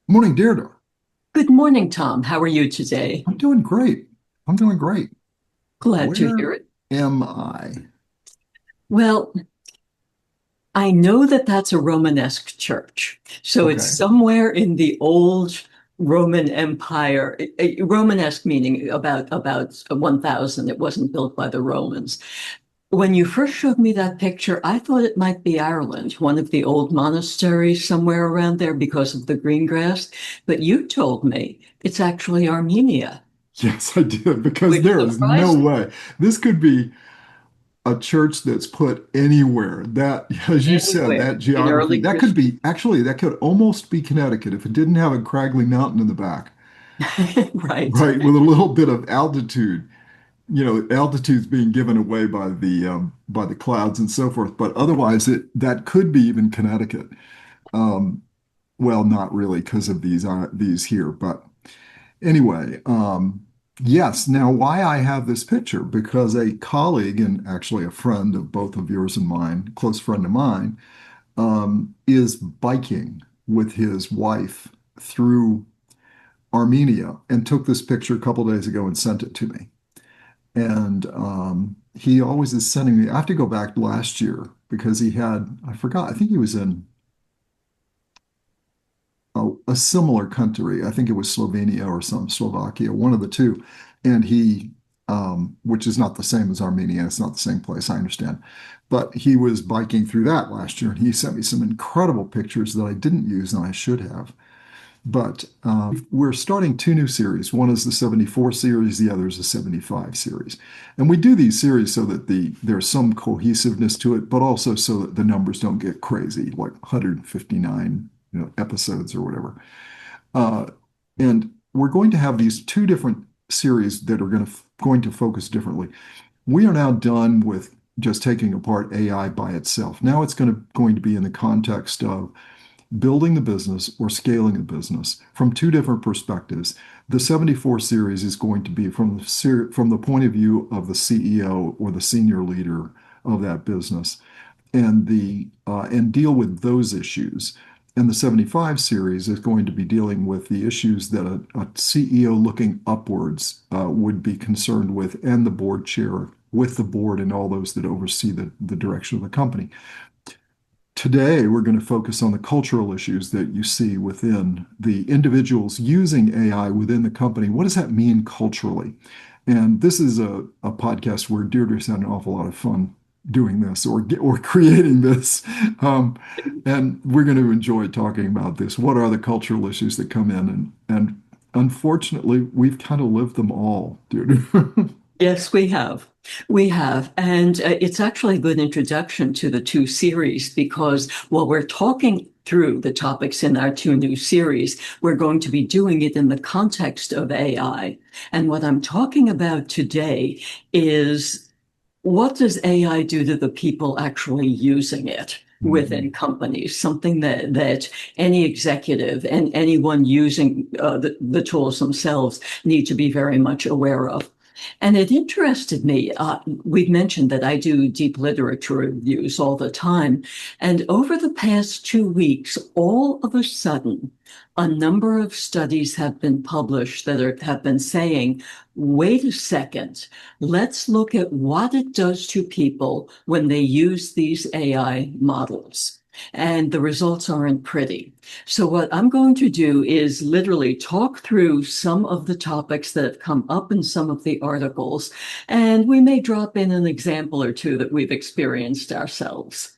Morning, Deirdre. Good morning, Tom. How are you today? I'm doing great. I'm doing great. Glad to Where hear it. am I? Well, I know that that's a Romanesque church. So it's Okay. somewhere in the old Roman Empire, Romanesque meaning about 1000. It wasn't built by the Romans. When you first showed me that picture, I thought it might be Ireland, one of the old monasteries somewhere around there because of the green grass. But you told me it's actually Armenia, Yes, I did, because which there is no surprised way this could be a church that's put anywhere. That, as me you said, anywhere that in geography, early that could Christian. be actually, that could almost be Connecticut if it didn't have a craggly mountain in the back, Right. right? With a little bit of altitude. Altitude's being given away by the clouds and so forth. But otherwise, it that could be even Connecticut. Um, Well, not really because of these here, but anyway, yes. Now, why I have this picture? Because a colleague and actually a friend of both of yours and mine, close friend of mine, is biking with his wife through Armenia and took this picture a couple days ago and sent it to me. And he always is sending me. I have to go back last year because he had, I forgot, I think he was in a similar country. I think it was Slovenia or some Slovakia, one of the two. And which is not the same as Armenia, it's not the same place, I understand. But he was biking through that last year, and he sent me some incredible pictures that I didn't use and I should have. But we're starting two new series. One is the 74 series, the other is the 75 series. And we do these series so that there's some cohesiveness to it, but also so that the numbers don't get crazy, like 159, episodes or whatever. Uh, and we're going to have these two different series that are going to focus differently. We are now done with just taking apart AI by itself. Now it's going to be in the context of building the business or scaling the business from two different perspectives. The 74 series is going to be from the point of view of the CEO or the senior leader of that business and deal with those issues. And the 75 series is going to be dealing with the issues that a CEO looking upwards would be concerned with, and the board chair with the board and all those that oversee the direction of the company. Today, we're going to focus on the cultural issues that you see within the individuals using AI within the company. What does that mean culturally? And this is a podcast where Deirdre's had an awful lot of fun doing this or creating this. And we're going to enjoy talking about this. What are the cultural issues that come in? And unfortunately, we've kind of lived them all, Deirdre. Yes, we have. We have. And it's actually a good introduction to the two series because while we're talking through the topics in our two new series, we're going to be doing it in the context of AI. And what I'm talking about today is what does AI do to the people actually using it? Within Mhm. companies, something that any executive and anyone using the tools themselves need to be very much aware of. And it interested me. We've mentioned that I do deep literature reviews all the time. And over the past 2 weeks, all of a sudden, a number of studies have been published have been saying, wait a second, let's look at what it does to people when they use these AI models. And the results aren't pretty. So, what I'm going to do is literally talk through some of the topics that have come up in some of the articles, and we may drop in an example or two that we've experienced ourselves.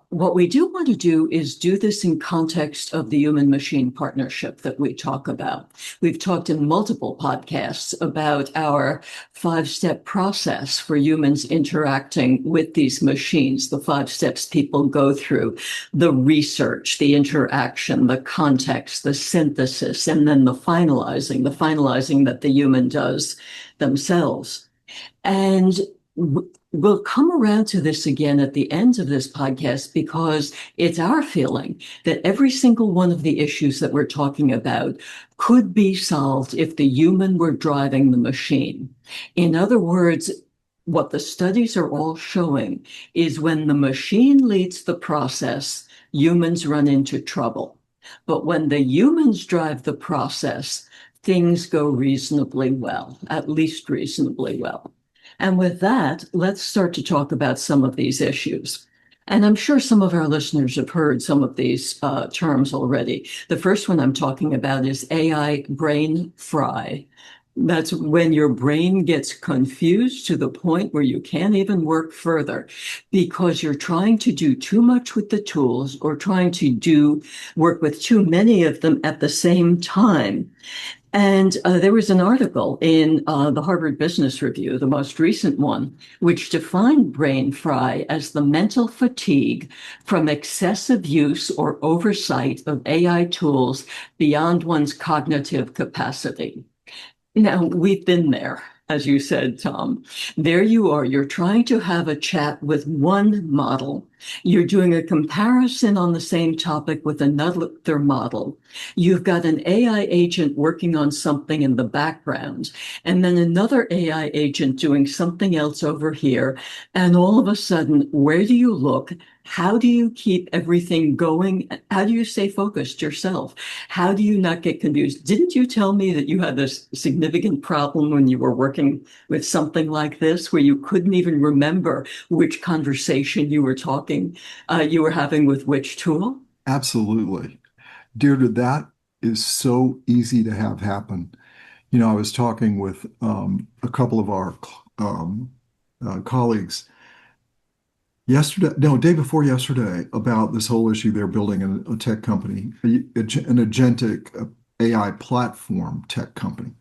What we do want to do is do this in context of the human machine partnership that we talk about. We've talked in multiple podcasts about our 5-step process for humans interacting with these machines, the 5 steps people go through, the research, the interaction, the context, the synthesis, and then the finalizing that the human does themselves. And we'll come around to this again at the end of this podcast because it's our feeling that every single one of the issues that we're talking about could be solved if the human were driving the machine. In other words, what the studies are all showing is when the machine leads the process, humans run into trouble. But when the humans drive the process, things go reasonably well, at least reasonably well. And with that, let's start to talk about some of these issues. And I'm sure some of our listeners have heard some of these terms already. The first one I'm talking about is AI brain fry. That's when your brain gets confused to the point where you can't even work further because you're trying to do too much with the tools or trying to do work with too many of them at the same time. And there was an article in the Harvard Business Review, the most recent one, which defined brain fry as the mental fatigue from excessive use or oversight of AI tools beyond one's cognitive capacity. Now, we've been there, as you said, Tom. There you are. You're trying to have a chat with one model. You're doing a comparison on the same topic with another model. You've got an AI agent working on something in the background, and then another AI agent doing something else over here. And all of a sudden, where do you look? How do you keep everything going? How do you stay focused yourself? How do you not get confused? Didn't you tell me that you had this significant problem when you were working with something like this, where you couldn't even remember which conversation you were having with which tool? Absolutely. Deirdre, that is so easy to have happen. I was talking with a couple of our colleagues yesterday, no, day before yesterday, about this whole issue. They're building a tech company, an agentic AI platform tech company.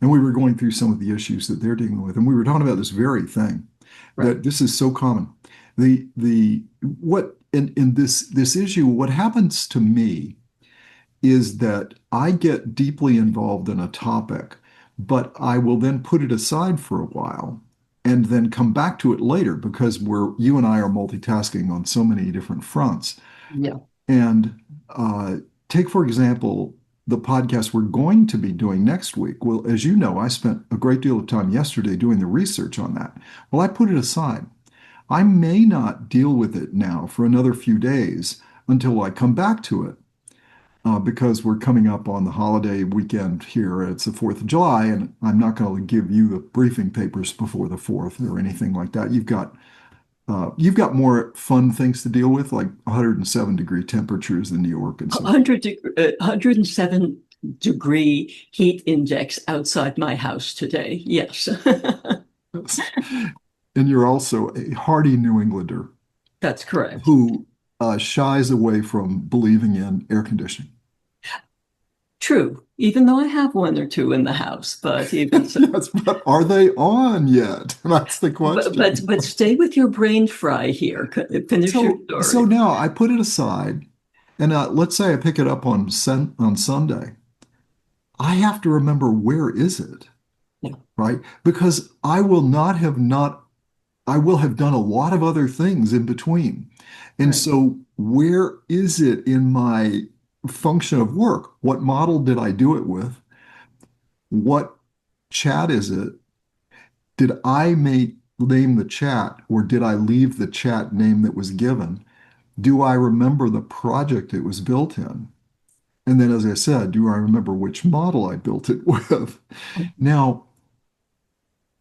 And we were going through some of the issues that they're dealing with. And we were talking about this very thing, Right. that this is so common. The what in this issue, what happens to me is that I get deeply involved in a topic, but I will then put it aside for a while and then come back to it later because you and I are multitasking on so many different fronts. Yeah. And take, for example, the podcast we're going to be doing next week. Well, as you know, I spent a great deal of time yesterday doing the research on that. Well, I put it aside. I may not deal with it now for another few days until I come back to it because we're coming up on the holiday weekend here. It's the 4th of July, and I'm not going to give you the briefing papers before the 4th or anything like that. You've got more fun things to deal with, like 107-degree temperatures in New York and so 107-degree heat index outside my house today. Yes, forth. And you're also a hardy New Englander that's correct. who shies away from believing in air conditioning. True, even though I have one or two in the house, but even so. Yes, but are they on yet? That's the But question. but but stay with your brain fry here. Finish your So story. now I put it aside, and let's say I pick it up on Sunday. I have to remember, where is it, Yeah, right? Because I will have done a lot of other things in between. And right. so where is it in my function of work? What model did I do it with? What chat is it? Did I name the chat, or did I leave the chat name that was given? Do I remember the project it was built in? And then, as I said, do I remember which model I built it with? Now,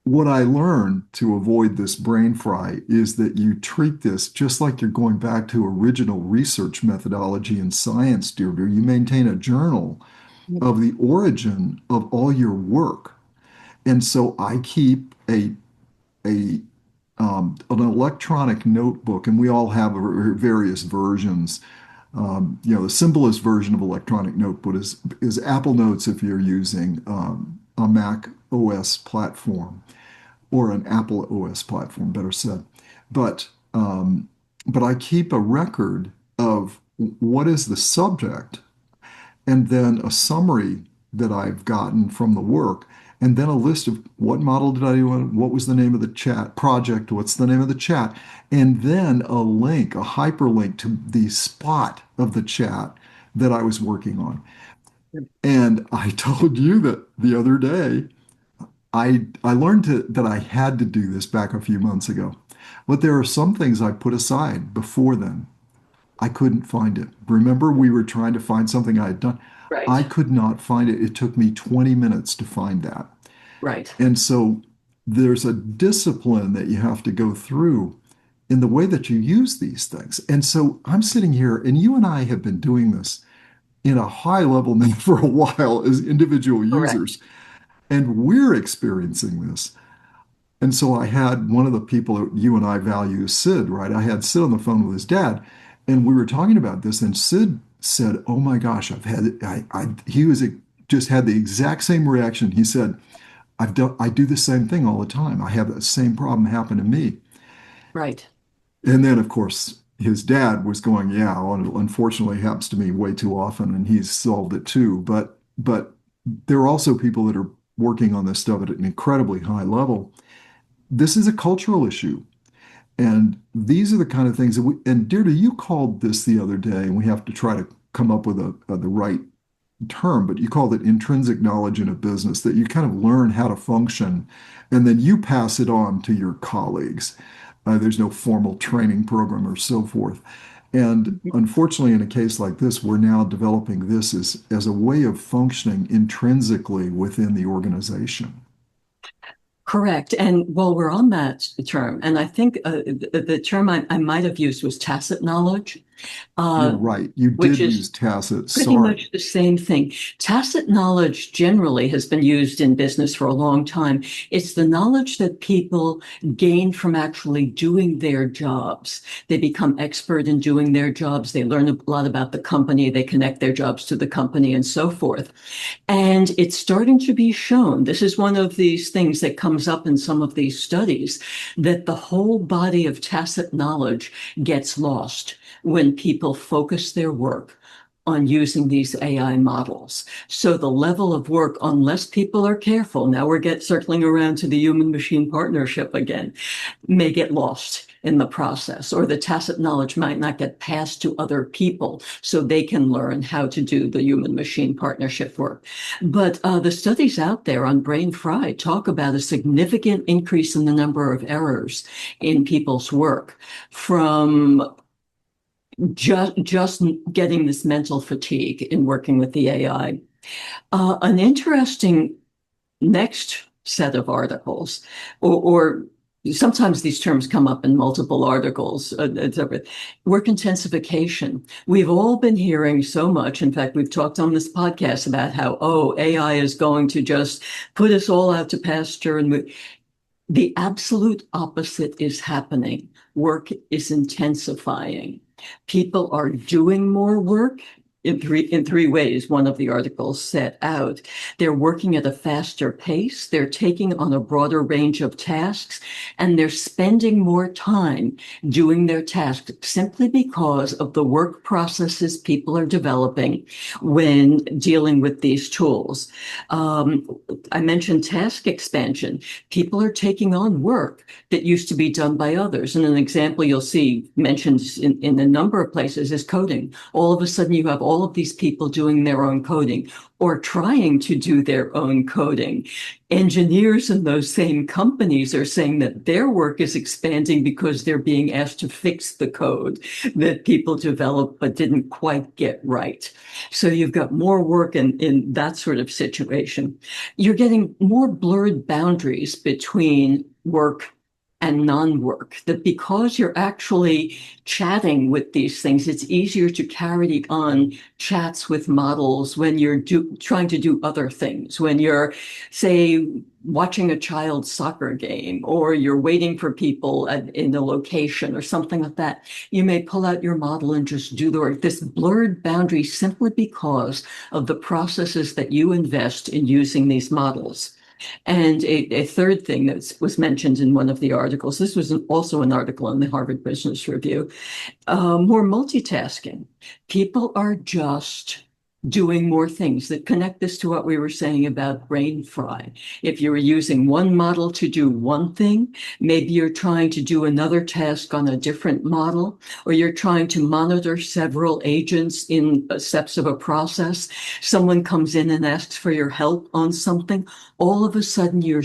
what I learned to avoid this brain fry is that you treat this just like you're going back to original research methodology in science, Deirdre. You maintain a journal of the origin of all your work. And so I keep a an electronic notebook, and we all have various versions. The simplest version of electronic notebook is Apple Notes if you're using a Mac OS platform, or an Apple OS platform, better said. But but I keep a record of what is the subject, and then a summary that I've gotten from the work, and then a list of what model did I do, what was the name of the chat project, what's the name of the chat, and then a link, a hyperlink to the spot of the chat that I was working on. And I told you that the other day, I learned that I had to do this back a few months ago, but there are some things I put aside before then. I couldn't find it. Remember, we were trying to find something I had done. Right. I could not find it. It took me 20 minutes to find that. Right. And so there's a discipline that you have to go through in the way that you use these things. And so I'm sitting here, and you and I have been doing this in a high level now for a while as individual Correct. users, and we're experiencing this. And so I had one of the people that you and I value, Sid, right? I had Sid on the phone with his dad, and we were talking about this, and Sid said, "Oh my gosh, I've had he was just had the exact same reaction." He said, I do the same thing all the time. I have the same problem happen to me." Right. And then, of course, his dad was going, "Yeah, well, unfortunately, it happens to me way too often, and he's solved it too." But there are also people that are working on this stuff at an incredibly high level. This is a cultural issue. And these are the kind of things that and Deirdre, you called this the other day, and we have to try to come up with the right term, but you called it intrinsic knowledge in a business, that you kind of learn how to function and then you pass it on to your colleagues. There's no formal training program or so forth. And unfortunately, in a case like this, we're now developing this as a way of functioning intrinsically within the organization. Correct. And while we're on that term, and I think the term I might have used was tacit knowledge, You're uh, right. You which did is use tacit. pretty Sorry. much the same thing. Tacit knowledge generally has been used in business for a long time. It's the knowledge that people gain from actually doing their jobs. They become expert in doing their jobs. They learn a lot about the company. They connect their jobs to the company and so forth. And it's starting to be shown, this is one of these things that comes up in some of these studies, that the whole body of tacit knowledge gets lost when people focus their work on using these AI models. So the level of work, unless people are careful, now we're circling around to the human machine partnership again, may get lost in the process, or the tacit knowledge might not get passed to other people so they can learn how to do the human machine partnership work. But the studies out there on brain fried talk about a significant increase in the number of errors in people's work from just getting this mental fatigue in working with the AI. An interesting next set of articles, or sometimes these terms come up in multiple articles, work intensification. We've all been hearing so much. In fact, we've talked on this podcast about how, oh, AI is going to just put us all out to pasture. And the absolute opposite is happening. Work is intensifying. People are doing more work in three ways. One of the articles set out. They're working at a faster pace. They're taking on a broader range of tasks, and they're spending more time doing their tasks simply because of the work processes people are developing when dealing with these tools. I mentioned task expansion. People are taking on work that used to be done by others. And an example you'll see mentioned in a number of places is coding. All of a sudden, you have all of these people doing their own coding or trying to do their own coding. Engineers in those same companies are saying that their work is expanding because they're being asked to fix the code that people developed but didn't quite get right. So you've got more work in that sort of situation. You're getting more blurred boundaries between work and non-work, that because you're actually chatting with these things, it's easier to carry on chats with models when you're trying to do other things, when you're, say, watching a child's soccer game, or you're waiting for people in a location or something like that. You may pull out your model and just do the work. This blurred boundary simply because of the processes that you invest in using these models. And a third thing that was mentioned in one of the articles, this was also an article in the Harvard Business Review, more multitasking. People are just doing more things that connect this to what we were saying about brain fry. If you were using one model to do one thing, maybe you're trying to do another task on a different model, or you're trying to monitor several agents in steps of a process. Someone comes in and asks for your help on something. All of a sudden, you're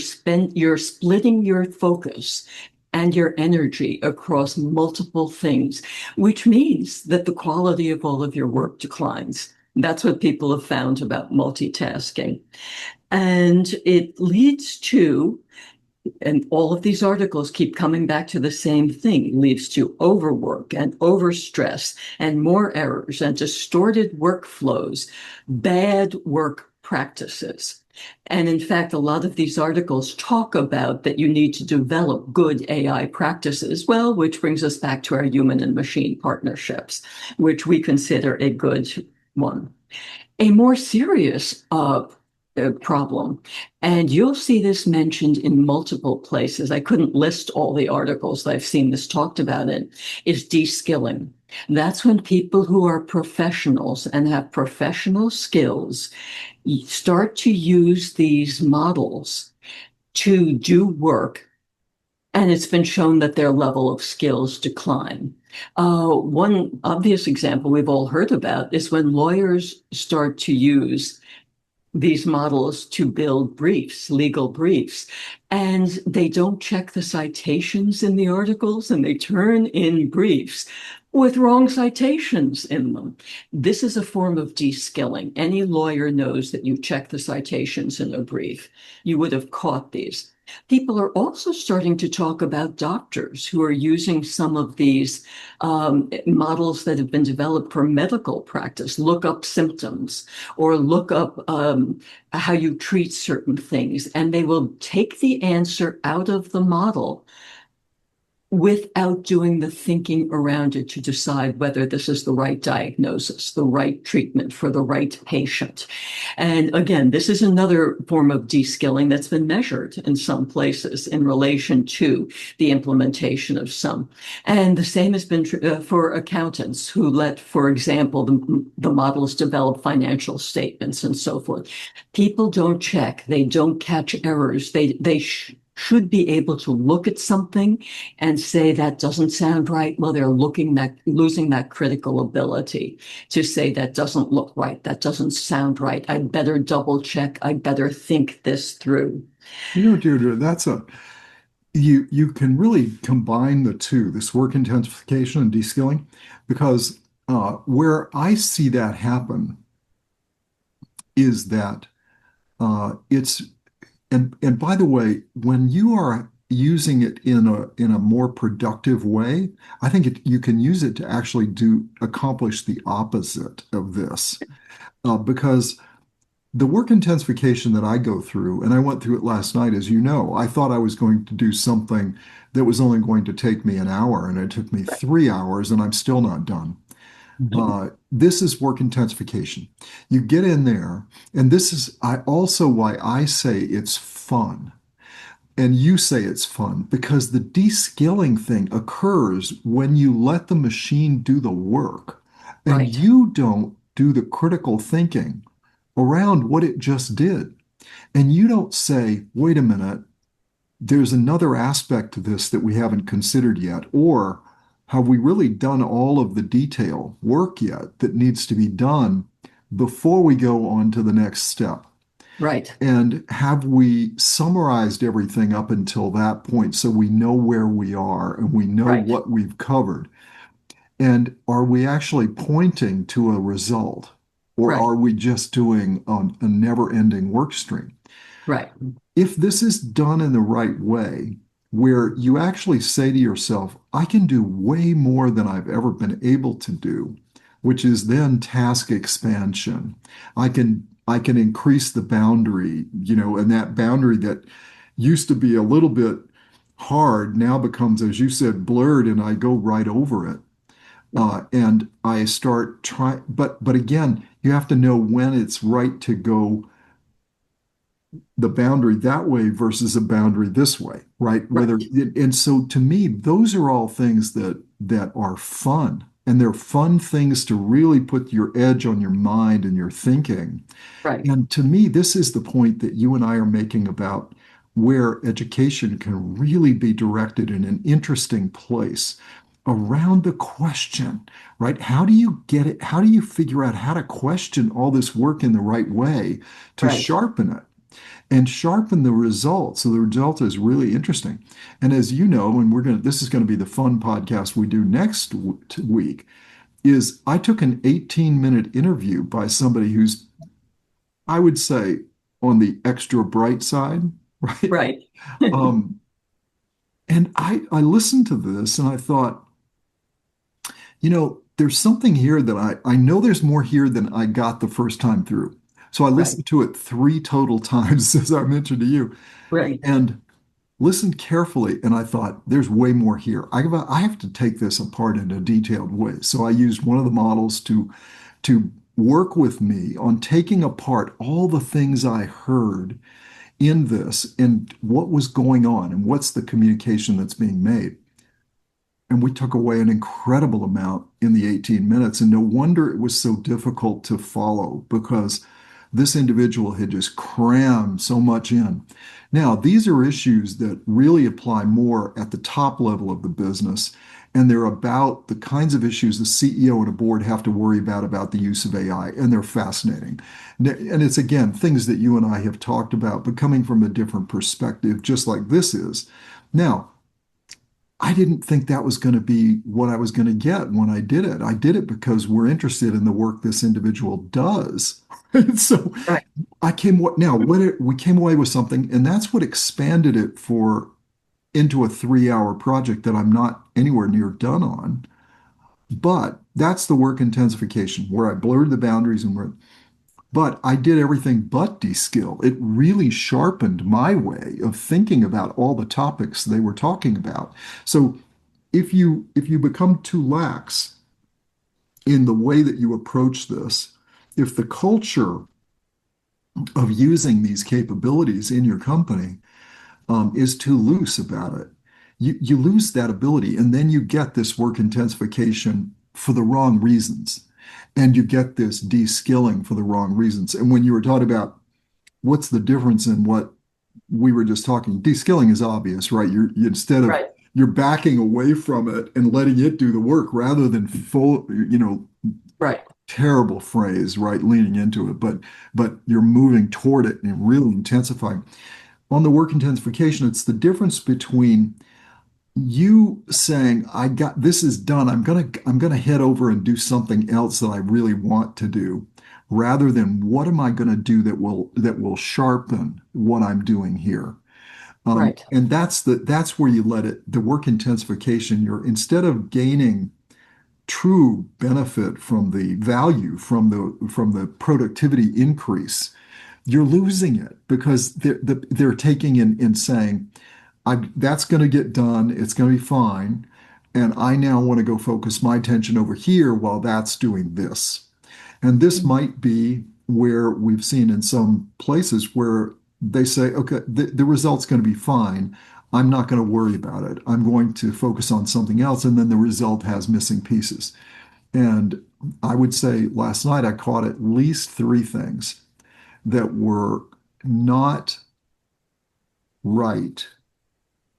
splitting your focus and your energy across multiple things, which means that the quality of all of your work declines. That's what people have found about multitasking. And it leads to, and all of these articles keep coming back to the same thing, leads to overwork and overstress and more errors and distorted workflows, bad work practices. And in fact, a lot of these articles talk about that you need to develop good AI practices. Well, which brings us back to our human and machine partnerships, which we consider a good one. A more serious problem, and you'll see this mentioned in multiple places. I couldn't list all the articles that I've seen this talked about in, is de-skilling. That's when people who are professionals and have professional skills start to use these models to do work, and it's been shown that their level of skills decline. One obvious example we've all heard about is when lawyers start to use these models to build briefs, legal briefs, and they don't check the citations in the articles, and they turn in briefs with wrong citations in them. This is a form of de-skilling. Any lawyer knows that you check the citations in a brief. You would have caught these. People are also starting to talk about doctors who are using some of these models that have been developed for medical practice, look up symptoms or look up how you treat certain things, and they will take the answer out of the model without doing the thinking around it to decide whether this is the right diagnosis, the right treatment for the right patient. And again, this is another form of de-skilling that's been measured in some places in relation to the implementation of some. And the same has been for accountants who let, for example, the models develop financial statements and so forth. People don't check, they don't catch errors, they should be able to look at something and say that doesn't sound right. Well, they're losing that critical ability to say that doesn't look right, that doesn't sound right. I'd better double check. I'd better think this through. Deirdre, you can really combine the two, this work intensification and de-skilling, because where I see that happen is that it's and by the way, when you are using it in a more productive way, I think you can use it to actually accomplish the opposite of this. Because the work intensification that I go through, and I went through it last night, as you know, I thought I was going to do something that was only going to take me an hour, and it took me 3 hours, and I'm still not done. This is work intensification. You get in there, and this is also why I say it's fun. And you say it's fun because the de-skilling thing occurs when you let the machine do the work and Right. you don't do the critical thinking around what it just did. And you don't say, wait a minute, there's another aspect to this that we haven't considered yet, or have we really done all of the detail work yet that needs to be done before we go on to the next step? Right. And have we summarized everything up until that point so we know where we are and we know Right. what we've covered? And are we actually pointing to a result? Or Right. are we just doing a never-ending work stream? Right. If this is done in the right way, where you actually say to yourself, I can do way more than I've ever been able to do, which is then task expansion. I can increase the boundary, and that boundary that used to be a little bit hard now becomes, as you said, blurred, and I go right over it. And I start trying, but again, you have to know when it's right to go the boundary that way versus a boundary this way, right? Right. And so to me, those are all things that are fun. And they're fun things to really put your edge on your mind and your thinking. Right. And to me, this is the point that you and I are making about where education can really be directed in an interesting place around the question, right? How do you get it? How do you figure out how to question all this work in the right way to Right. sharpen it? and sharpen the result. So the result is really interesting. And as you know, and this is going to be the fun podcast we do next week, is I took an 18-minute interview by somebody who's, I would say, on the extra bright side, right? Right. Um, and I listened to this and I thought, there's something here that I know there's more here than I got the first time through. So I Right. listened to it 3 total times, as I mentioned to you, Right. and listened carefully. And I thought, there's way more here. I have to take this apart in a detailed way. So I used one of the models to work with me on taking apart all the things I heard in this and what was going on and what's the communication that's being made. And we took away an incredible amount in the 18 minutes. And no wonder it was so difficult to follow because this individual had just crammed so much in. Now, these are issues that really apply more at the top level of the business. And they're about the kinds of issues the CEO and a board have to worry about the use of AI. And they're fascinating. And it's, again, things that you and I have talked about, but coming from a different perspective, just like this is. Now, I didn't think that was going to be what I was going to get when I did it. I did it because we're interested in the work this individual does. So Right. we came away with something, and that's what expanded it for into a 3-hour project that I'm not anywhere near done on. But that's the work intensification where I blurred the boundaries but I did everything but de-skill. It really sharpened my way of thinking about all the topics they were talking about. So if you become too lax in the way that you approach this, if the culture of using these capabilities in your company is too loose about it, you lose that ability, and then you get this work intensification for the wrong reasons, and you get this de-skilling for the wrong reasons. And when you were talking about what's the difference in what we were just talking, de-skilling is obvious, right? Instead of Right. you're backing away from it and letting it do the work rather than full, Right. terrible phrase, right? Leaning into it, but you're moving toward it and really intensifying. On the work intensification, it's the difference between you saying, I got this is done. I'm gonna head over and do something else that I really want to do, rather than what am I gonna do that will sharpen what I'm doing here. Right. And that's where you let the work intensification, you're instead of gaining true benefit from the value from the productivity increase, you're losing it because they're taking and saying, that's going to get done. It's going to be fine. And I now want to go focus my attention over here while that's doing this. And this might be where we've seen in some places where they say, okay, the result's going to be fine. I'm not going to worry about it. I'm going to focus on something else. And then the result has missing pieces. And I would say last night I caught at least 3 things that were not right,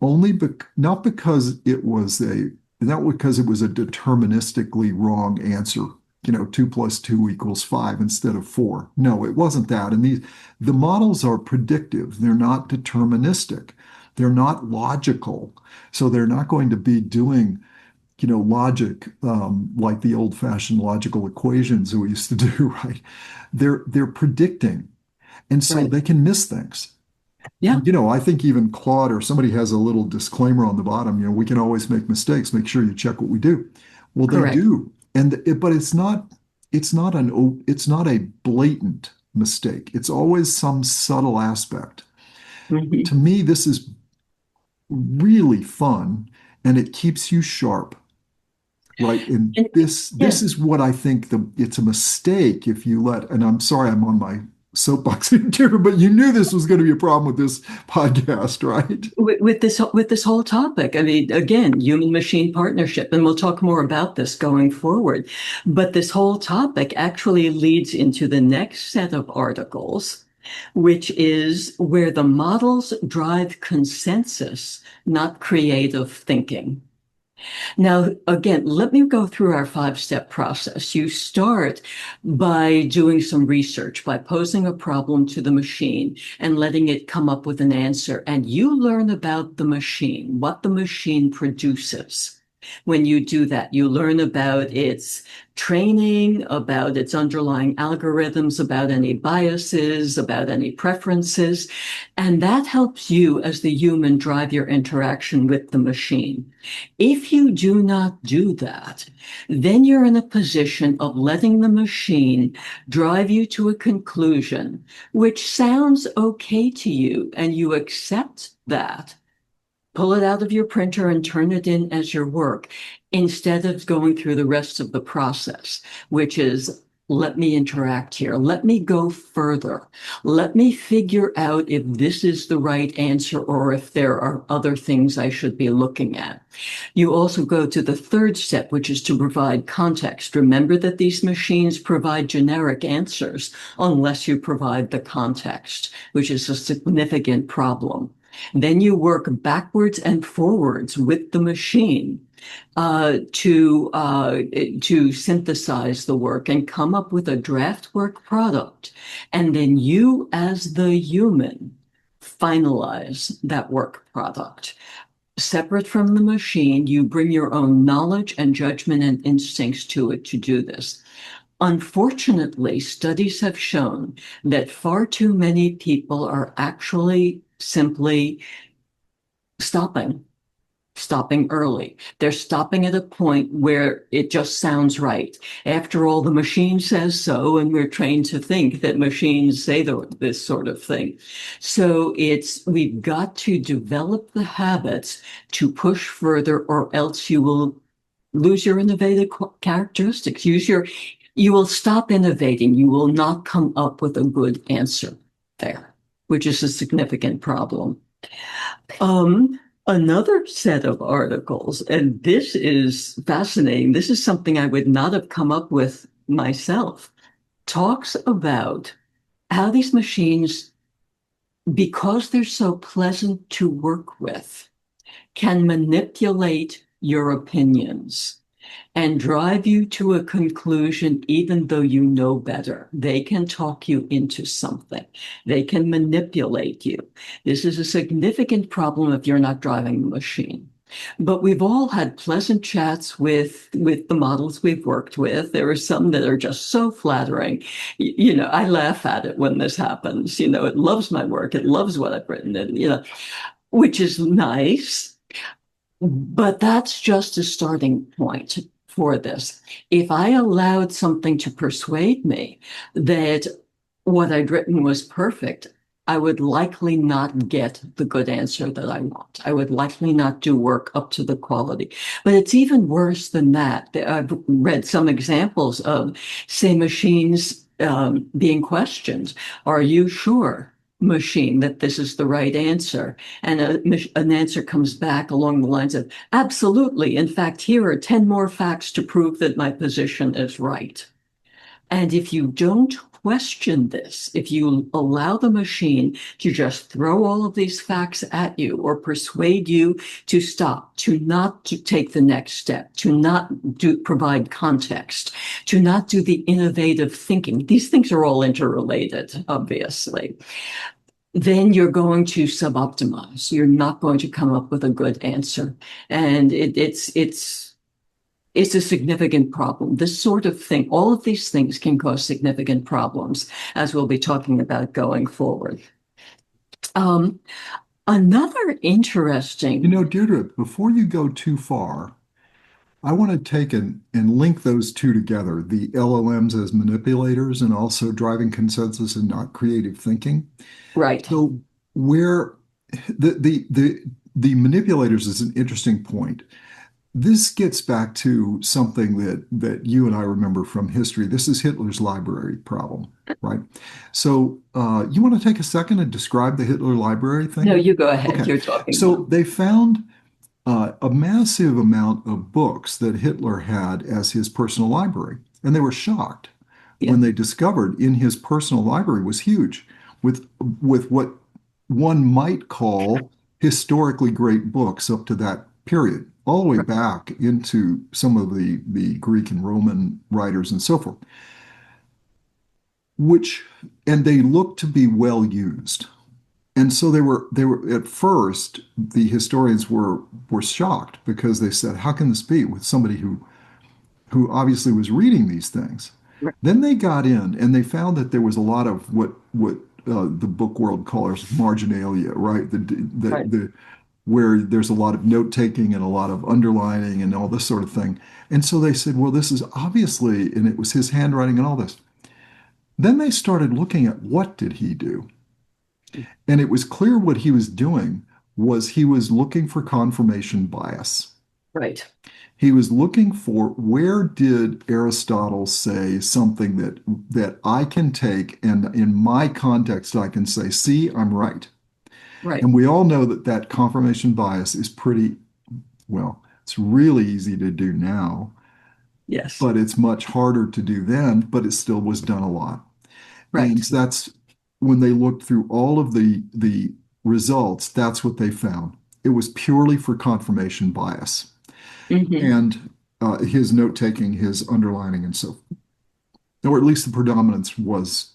not because it was a deterministically wrong answer. 2 + 2 = 5 instead of 4. No, it wasn't that. And the models are predictive. They're not deterministic. They're not logical. So they're not going to be doing logic like the old-fashioned logical equations that we used to do, right? They're predicting, and so Right. they can miss things. Yeah. I think even Claude or somebody has a little disclaimer on the bottom. We can always make mistakes. Make sure you check what we do. Well, they Correct. do, but it's not a blatant mistake. It's always some subtle aspect. Hmm. To me, this is really fun, and it keeps you sharp. Right. And And this yeah, is what I think it's a mistake if you and I'm sorry I'm on my soapbox here, but you knew this was going to be a problem with this podcast, right? with this whole topic, I mean, again, human machine partnership, and we'll talk more about this going forward. But this whole topic actually leads into the next set of articles, which is where the models drive consensus, not creative thinking. Now, again, let me go through our five-step process. You start by doing some research, by posing a problem to the machine and letting it come up with an answer. And you learn about the machine, what the machine produces. When you do that, you learn about its training, about its underlying algorithms, about any biases, about any preferences. And that helps you as the human drive your interaction with the machine. If you do not do that, then you're in a position of letting the machine drive you to a conclusion which sounds okay to you, and you accept that. Pull it out of your printer and turn it in as your work instead of going through the rest of the process, which is let me interact here. Let me go further. Let me figure out if this is the right answer or if there are other things I should be looking at. You also go to the third step, which is to provide context. Remember that these machines provide generic answers unless you provide the context, which is a significant problem. Then you work backwards and forwards with the machine to synthesize the work and come up with a draft work product. And then you, as the human, finalize that work product. Separate from the machine, you bring your own knowledge and judgment and instincts to it to do this. Unfortunately, studies have shown that far too many people are actually simply stopping early. They're stopping at a point where it just sounds right. After all, the machine says so, and we're trained to think that machines say this sort of thing. So we've got to develop the habits to push further, or else you will lose your innovative characteristics. You will stop innovating. You will not come up with a good answer there, which is a significant problem. Another set of articles, and this is fascinating. This is something I would not have come up with myself, talks about how these machines, because they're so pleasant to work with, can manipulate your opinions and drive you to a conclusion even though you know better. They can talk you into something. They can manipulate you. This is a significant problem if you're not driving the machine. But we've all had pleasant chats with the models we've worked with. There are some that are just so flattering. I laugh at it when this happens. It loves my work. It loves what I've written, and, which is nice. But that's just a starting point for this. If I allowed something to persuade me that what I'd written was perfect, I would likely not get the good answer that I want. I would likely not do work up to the quality. But it's even worse than that. I've read some examples of, say, machines being questioned. Are you sure, machine, that this is the right answer? And an answer comes back along the lines of, absolutely. In fact, here are 10 more facts to prove that my position is right. And if you don't question this, if you allow the machine to just throw all of these facts at you or persuade you to stop, to not to take the next step, to not provide context, to not do the innovative thinking, these things are all interrelated, obviously, then you're going to suboptimize. You're not going to come up with a good answer. And it's a significant problem. This sort of thing, all of these things can cause significant problems, as we'll be talking about going forward. Another interesting... Deirdre, before you go too far, I want to take and link those two together, the LLMs as manipulators and also driving consensus and not creative thinking. Right. So where the manipulators is an interesting point. This gets back to something that you and I remember from history. This is Hitler's library problem, right? So you want to take a second and describe the Hitler library thing? No, you go ahead. Okay. You're talking. So they found a massive amount of books that Hitler had as his personal library, and they were shocked when they discovered in his personal library was huge with what one might call historically great books up to that period. all the way back into some of the Greek and Roman writers and so forth, which and they look to be well used. And so they were at first the historians were shocked because they said, how can this be with somebody who obviously was reading these things? Right. Then they got in and they found that there was a lot of what the book world calls marginalia, right? Right. Where there's a lot of note taking and a lot of underlining and all this sort of thing. And so they said, well, this is obviously, and it was his handwriting and all this. Then they started looking at what did he do? And it was clear what he was doing was he was looking for confirmation bias. Right. He was looking for where did Aristotle say something that I can take and in my context I can say, see, I'm right. Right. And we all know that that confirmation bias is pretty, well, it's really easy to do now, Yes. but it's much harder to do then, but it still was done a lot. And Right. that's when they looked through all of the results, that's what they found. It was purely for confirmation bias Hmm. and his note taking, his underlining, and so, or at least the predominance was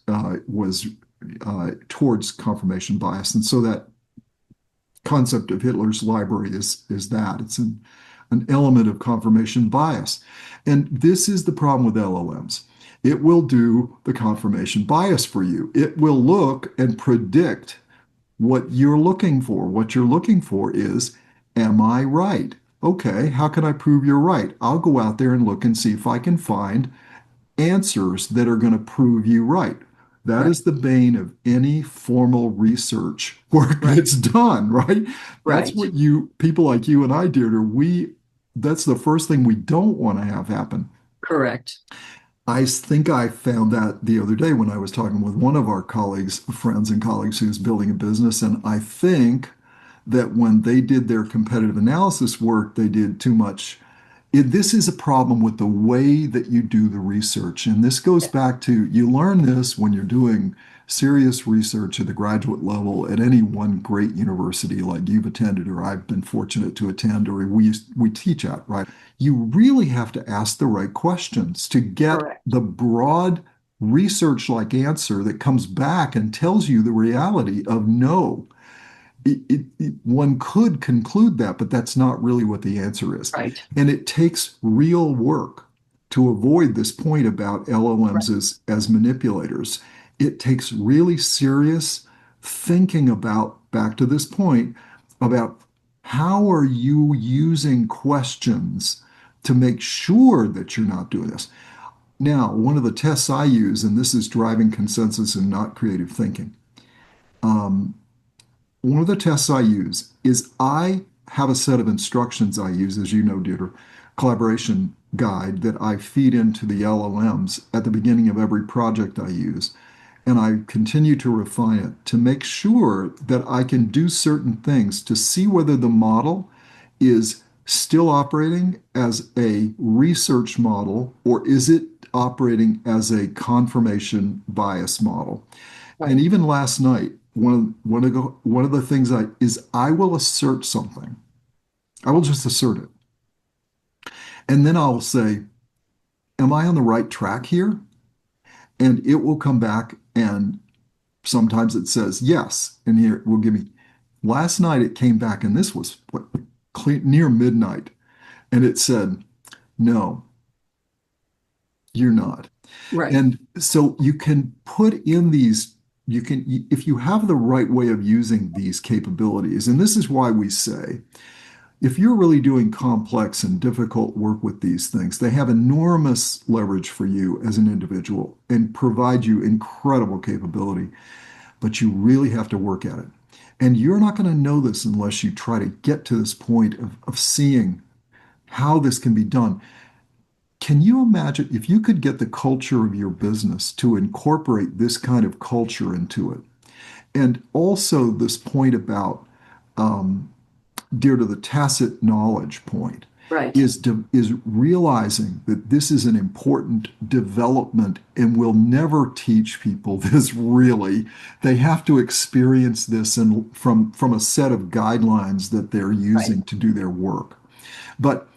towards confirmation bias. And so that concept of Hitler's library is that it's an element of confirmation bias. And this is the problem with LLMs. It will do the confirmation bias for you. It will look and predict what you're looking for. What you're looking for is, am I right? Okay, how can I prove you're right? I'll go out there and look and see if I can find answers that are going to prove you right. That Right. is the bane of any formal research work Right. that's done, right? That's Right. what people like you and I, Deirdre, that's the first thing we don't want to have happen. Correct. I think I found that the other day when I was talking with one of our colleagues, friends and colleagues who's building a business. And I think that when they did their competitive analysis work, they did too much. This is a problem with the way that you do the research. And this goes back to you learn this when you're doing serious research at the graduate level at any one great university like you've attended or I've been fortunate to attend or we teach at, right? You really have to ask the right questions to get Correct. the broad research like answer that comes back and tells you the reality of no. One could conclude that, but that's not really what the answer is. Right. And it takes real work to avoid this point about Right. LLMs as manipulators. It takes really serious thinking about, back to this point, about how are you using questions to make sure that you're not doing this. Now, one of the tests I use, and this is driving consensus and not creative thinking, um, one of the tests I use is I have a set of instructions I use, as you know, Deirdre, collaboration guide that I feed into the LLMs at the beginning of every project I use. And I continue to refine it to make sure that I can do certain things to see whether the model is still operating as a research model or is it operating as a confirmation bias model. And Right. even last night, one of the things I will assert something. I will just assert it. And then I'll say, am I on the right track here? And it will come back and sometimes it says yes. And here it will give me. Last night it came back and this was near midnight. And it said, no, you're not. Right. And so you can put in these, you can, if you have the right way of using these capabilities, and this is why we say, if you're really doing complex and difficult work with these things, they have enormous leverage for you as an individual and provide you incredible capability, but you really have to work at it. And you're not going to know this unless you try to get to this point of seeing how this can be done. Can you imagine if you could get the culture of your business to incorporate this kind of culture into it? And also this point about um, dear to the tacit knowledge point Right. is realizing that this is an important development and we'll never teach people this really. They have to experience this and from a set of guidelines that they're Right. using to do their work. But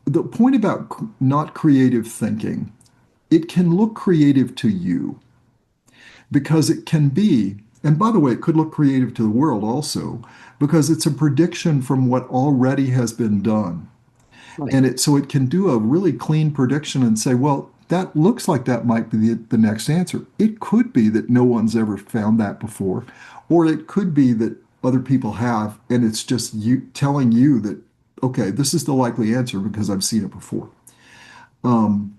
the point about not creative thinking, it can look creative to you because it can be, and by the way, it could look creative to the world also, because it's a prediction from what already has been done. Right. And so it can do a really clean prediction and say, well, that looks like that might be the next answer. It could be that no one's ever found that before, or it could be that other people have, and it's just you telling you that, okay, this is the likely answer because I've seen it before. Um,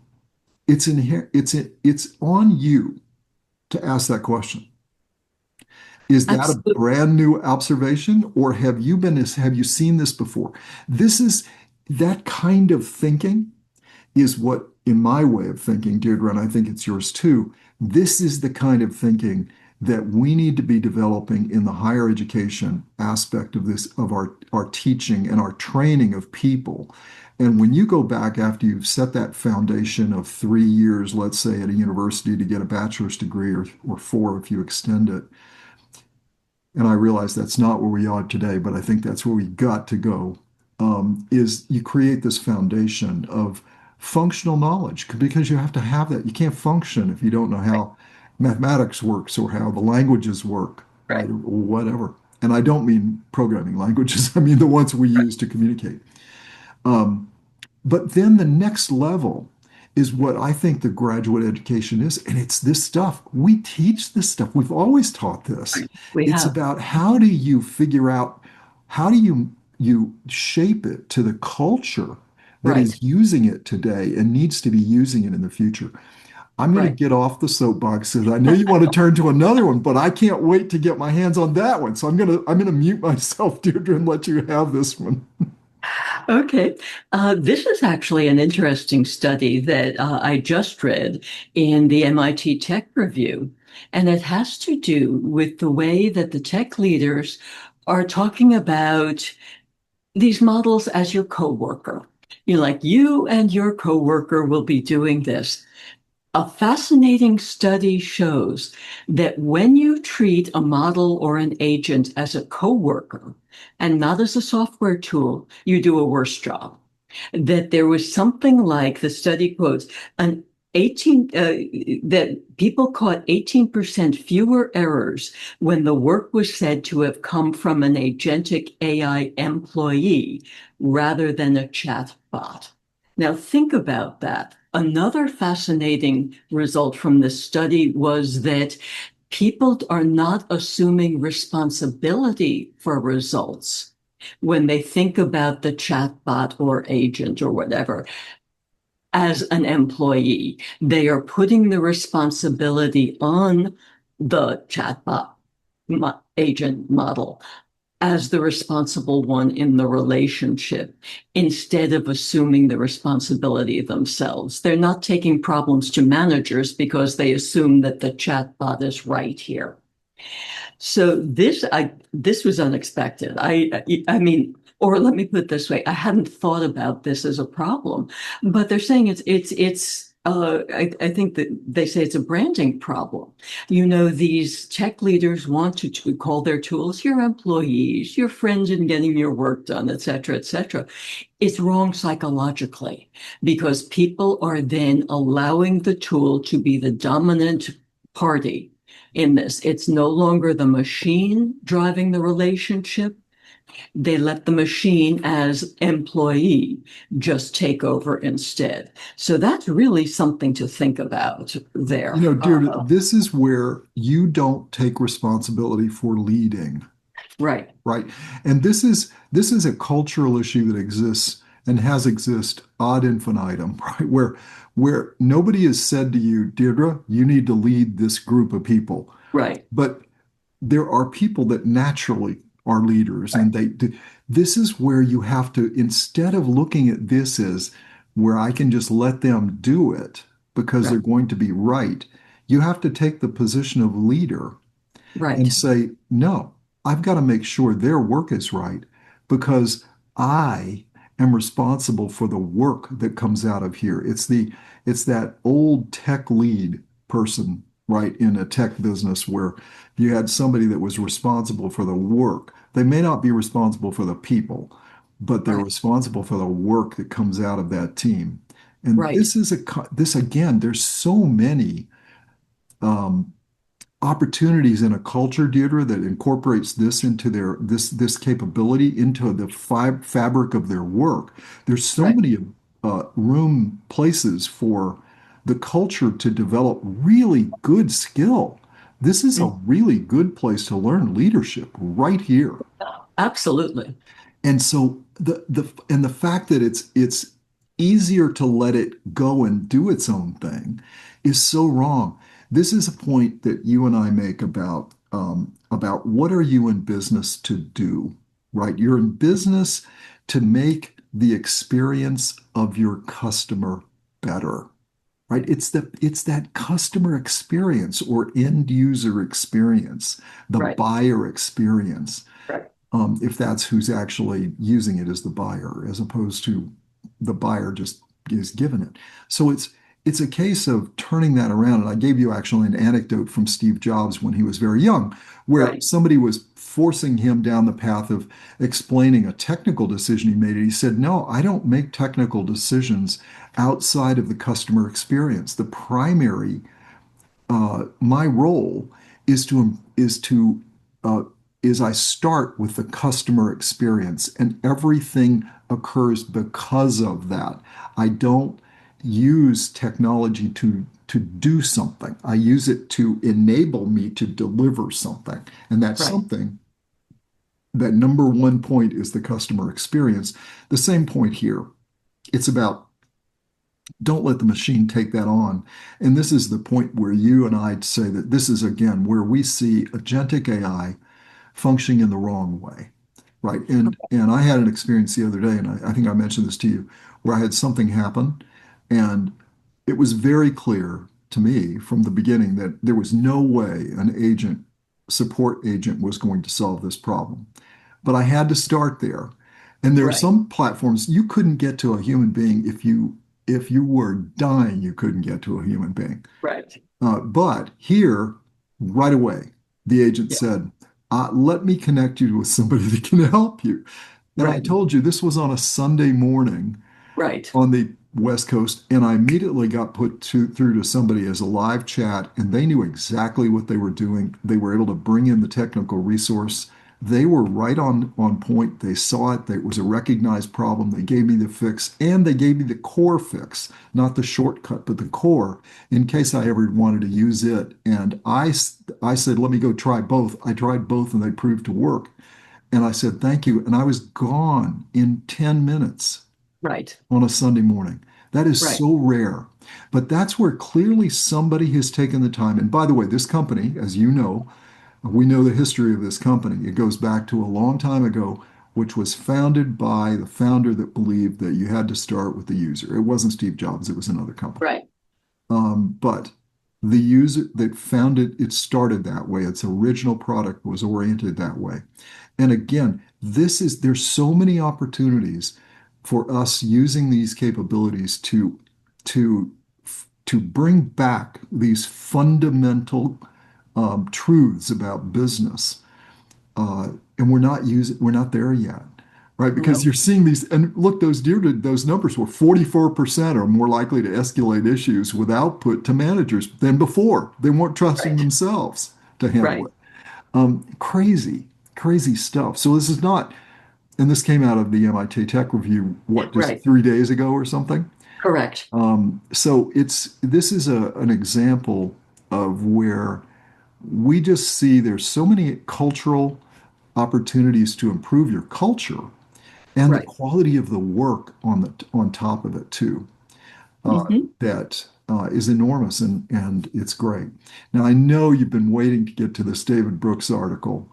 it's on you to ask that question. Is that a Absolutely. brand new observation, or have you seen this before? This is that kind of thinking is what, in my way of thinking, Deirdre, and I think it's yours too, this is the kind of thinking that we need to be developing in the higher education aspect of this, of our teaching and our training of people. And when you go back after you've set that foundation of 3 years, let's say at a university to get a bachelor's degree or four if you extend it, and I realize that's not where we are today, but I think that's where we got to go, is you create this foundation of functional knowledge because you have to have that. You can't function if you don't know Right. how mathematics works or how the languages work, right? Right. Or whatever. And I don't mean programming languages, I mean the ones we use to communicate. Um, but then the next level is what I think the graduate education is. And it's this stuff. We teach this stuff. We've always taught this. Right. We It's have. about how do you figure out, how do you shape it to the culture that Right. is using it today and needs to be using it in the future. I'm going to Right. get off the soapbox because I know you want to turn to another one, but I can't wait to get my hands on that one. So I'm gonna mute myself, Deirdre, and let you have this one. Okay. This is actually an interesting study that I just read in the MIT Tech Review, and it has to do with the way that the tech leaders are talking about these models as your coworker. You and your coworker will be doing this. A fascinating study shows that when you treat a model or an agent as a coworker and not as a software tool, you do a worse job. That there was something like, the study quotes, an 18 that people caught 18% fewer errors when the work was said to have come from an agentic AI employee rather than a chat bot. Now, think about that. Another fascinating result from this study was that people are not assuming responsibility for results when they think about the chatbot or agent or whatever as an employee. They are putting the responsibility on the chatbot agent model as the responsible one in the relationship instead of assuming the responsibility themselves. They're not taking problems to managers because they assume that the chatbot is right here. So this was unexpected. I mean, or let me put it this way: I hadn't thought about this as a problem, but they're saying it's. I think that they say it's a branding problem. These tech leaders want to call their tools your employees, your friends in getting your work done, et cetera, et cetera. It's wrong psychologically because people are then allowing the tool to be the dominant party in this. It's no longer the machine driving the relationship. They let the machine as employee just take over instead. So that's really something to think about You there. know, Deirdre, this is where you don't take responsibility for leading. Right, Right. And this is a cultural issue that exists and has existed ad infinitum, right? Where nobody has said to you, Deirdre, you need to lead this group of people. right, But there are people that naturally are leaders, right, and this is where you have to, instead of looking at this as where I can just let them do it because right, they're going to be right, you have to take the position of leader and right, say, no, I've got to make sure their work is right because I am responsible for the work that comes out of here. It's that old tech lead person, right, in a tech business where you had somebody that was responsible for the work. They may not be responsible for the people, but they're Right. responsible for the work that comes out of that team. And Right. this again, there's so many um, opportunities in a culture, Deirdre, that incorporates this into this capability into the fabric of their work. There's so Right. many places for the culture to develop really good skill. This is a Mm. really good place to learn leadership right here. Absolutely. And so the fact that it's easier to let it go and do its own thing is so wrong. This is a point that you and I make about what are you in business to do, right? You're in business to make the experience of your customer better, right? It's that customer experience or end user experience, the Right. buyer experience, Right. if that's who's actually using it as the buyer, as opposed to the buyer just is given it. So it's a case of turning that around. And I gave you actually an anecdote from Steve Jobs when he was very young, where Right. somebody was forcing him down the path of explaining a technical decision he made. And he said, "No, I don't make technical decisions outside of the customer experience. The primary my role uh, is I start with the customer experience, and everything occurs because of that. I don't use technology to do something. I use it to enable me to deliver something, and that Right. something, that number one point is the customer experience. The same point here. It's about don't let the machine take that on. And this is the point where you and I say that this is, again, where we see agentic AI functioning in the wrong way, right? And I had an experience the other day, and I think I mentioned this to you, where I had something happen, and it was very clear to me from the beginning that there was no way an support agent was going to solve this problem. But I had to start there. And there are Right. some platforms you couldn't get to a human being if you were dying, you couldn't get to a human being. Right. But here, right away, the agent Yeah. said, let me connect you with somebody that can help you. And I Right. told you this was on a Sunday morning Right. on the West Coast, and I immediately got through to somebody as a live chat, and they knew exactly what they were doing. They were able to bring in the technical resource. They were right on point. They saw it. It was a recognized problem. They gave me the fix, and they gave me the core fix, not the shortcut, but the core, in case I ever wanted to use it. And I said, let me go try both. I tried both, and they proved to work. And I said, thank you. And I was gone in 10 minutes Right. on a Sunday morning. That is Right. so rare. But that's where clearly somebody has taken the time. And by the way, this company, as you know, we know the history of this company. It goes back to a long time ago, which was founded by the founder that believed that you had to start with the user. It wasn't Steve Jobs, it was another company. Right. But the user that founded it started that way. Its original product was oriented that way. And again, there's so many opportunities for us using these capabilities to to bring back these fundamental truths about business, and we're not there yet, right? Because No. you're seeing these, and look, those numbers were 44% are more likely to escalate issues with output to managers than before. They weren't trusting Right. themselves to handle Right. it. Crazy, crazy stuff. So this is not, and this came out of the MIT Tech Review, what, just Right. 3 days ago or something? Correct. So this is an example of where we just see there's so many cultural opportunities to improve your culture and the Right. quality of the work on top of it too. Hmm. That is enormous, and it's great. Now I know you've been waiting to get to this David Brooks article.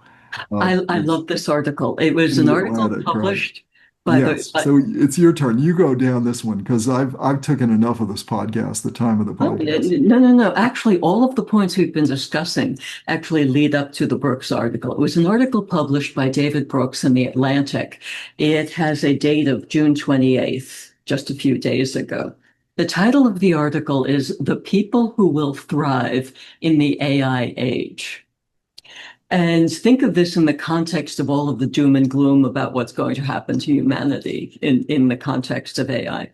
I It's love this article. It was in an the article Atlantic, right? published by the, Yes. So it's your turn. You go down this one because I've taken enough of this podcast, the time of the oh, podcast. no, no, no. Actually, all of the points we've been discussing actually lead up to the Brooks article. It was an article published by David Brooks in The Atlantic. It has a date of June 28th, just a few days ago. The title of the article is The People Who Will Thrive in the AI Age. And think of this in the context of all of the doom and gloom about what's going to happen to humanity in the context of AI.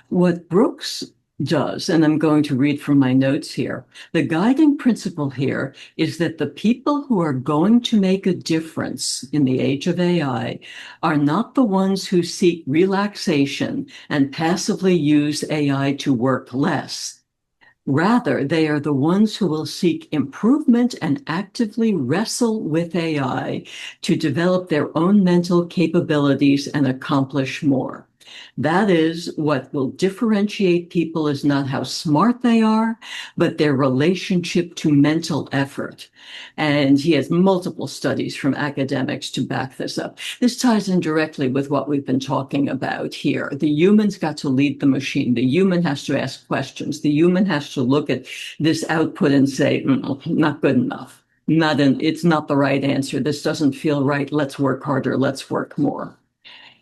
What Brooks does, and I'm going to read from my notes here, the guiding principle here is that the people who are going to make a difference in the age of AI are not the ones who seek relaxation and passively use AI to work less. Rather, they are the ones who will seek improvement and actively wrestle with AI to develop their own mental capabilities and accomplish more. That is, what will differentiate people is not how smart they are, but their relationship to mental effort. And he has multiple studies from academics to back this up. This ties in directly with what we've been talking about here. The human's got to lead the machine. The human has to ask questions. The human has to look at this output and say, not good enough. It's not the right answer. This doesn't feel right. Let's work harder. Let's work more.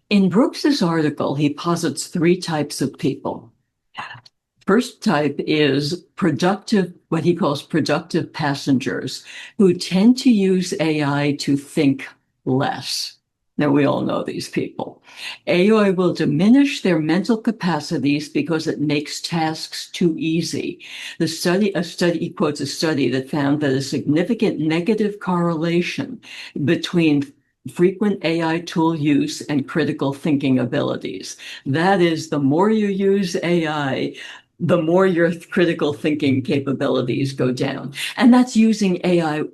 In Brooks's article, he posits three types of people. First type is productive, what he calls productive passengers, who tend to use AI to think less. Now, we all know these people. AI will diminish their mental capacities because it makes tasks too easy. He quotes a study that found that a significant negative correlation between frequent AI tool use and critical thinking abilities. That is, the more you use AI, the more your critical thinking capabilities go down. And that's using AI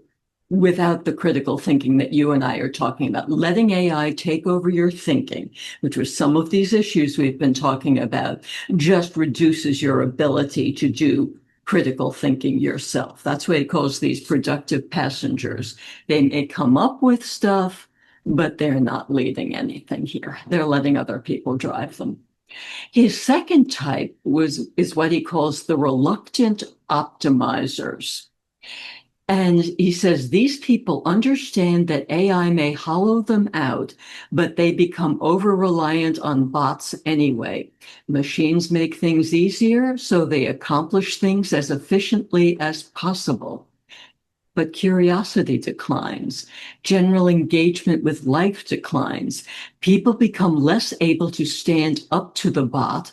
without the critical thinking that you and I are talking about. Letting AI take over your thinking, which was some of these issues we've been talking about, just reduces your ability to do critical thinking yourself. That's why he calls these productive passengers. They may come up with stuff, but they're not leading anything here. They're letting other people drive them. His second type is what he calls the reluctant optimizers. And he says these people understand that AI may hollow them out, but they become over-reliant on bots anyway. Machines make things easier, so they accomplish things as efficiently as possible. But curiosity declines. General engagement with life declines. People become less able to stand up to the bot,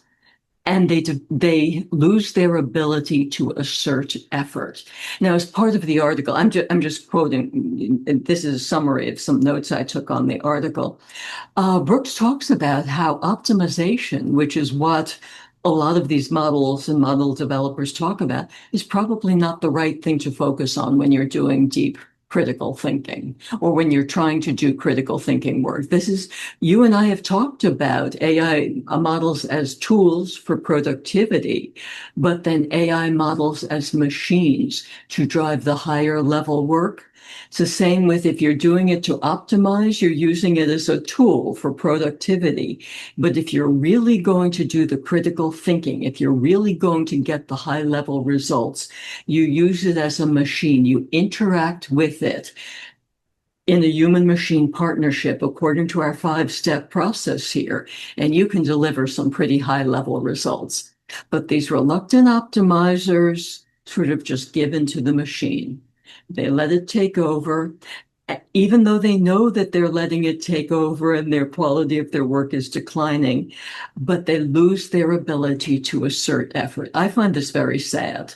and they lose their ability to assert effort. Now, as part of the article, I'm just quoting, this is a summary of some notes I took on the article. Brooks talks about how optimization, which is what a lot of these models and model developers talk about, is probably not the right thing to focus on when you're doing deep critical thinking or when you're trying to do critical thinking work. You and I have talked about AI models as tools for productivity, but then AI models as machines to drive the higher level work. It's the same with if you're doing it to optimize, you're using it as a tool for productivity. But if you're really going to do the critical thinking, if you're really going to get the high level results, you use it as a machine, you interact with it in a human machine partnership according to our 5-step process here, and you can deliver some pretty high level results. But these reluctant optimizers sort of just give into the machine. They let it take over, even though they know that they're letting it take over and their quality of their work is declining, but they lose their ability to assert effort. I find this very sad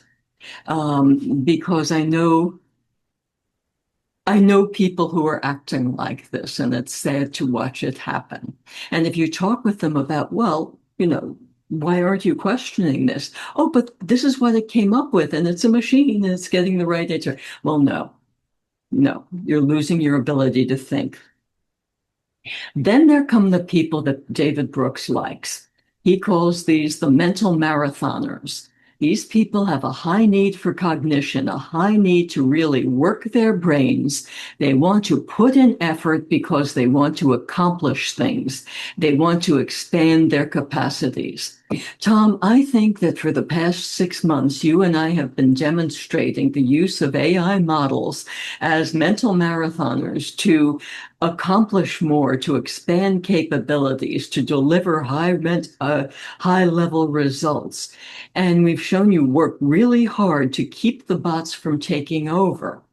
because I know people who are acting like this, and it's sad to watch it happen. And if you talk with them about, well, why aren't you questioning this? Oh, but this is what it came up with, and it's a machine, and it's getting the right answer. Well, no, you're losing your ability to think. Then there come the people that David Brooks likes. He calls these the mental marathoners. These people have a high need for cognition, a high need to really work their brains. They want to put in effort because they want to accomplish things. They want to expand their capacities. Tom, I think that for the past 6 months, you and I have been demonstrating the use of AI models as mental marathoners to accomplish more, to expand capabilities, to deliver high-level results. And we've shown you work really hard to keep the bots from taking over.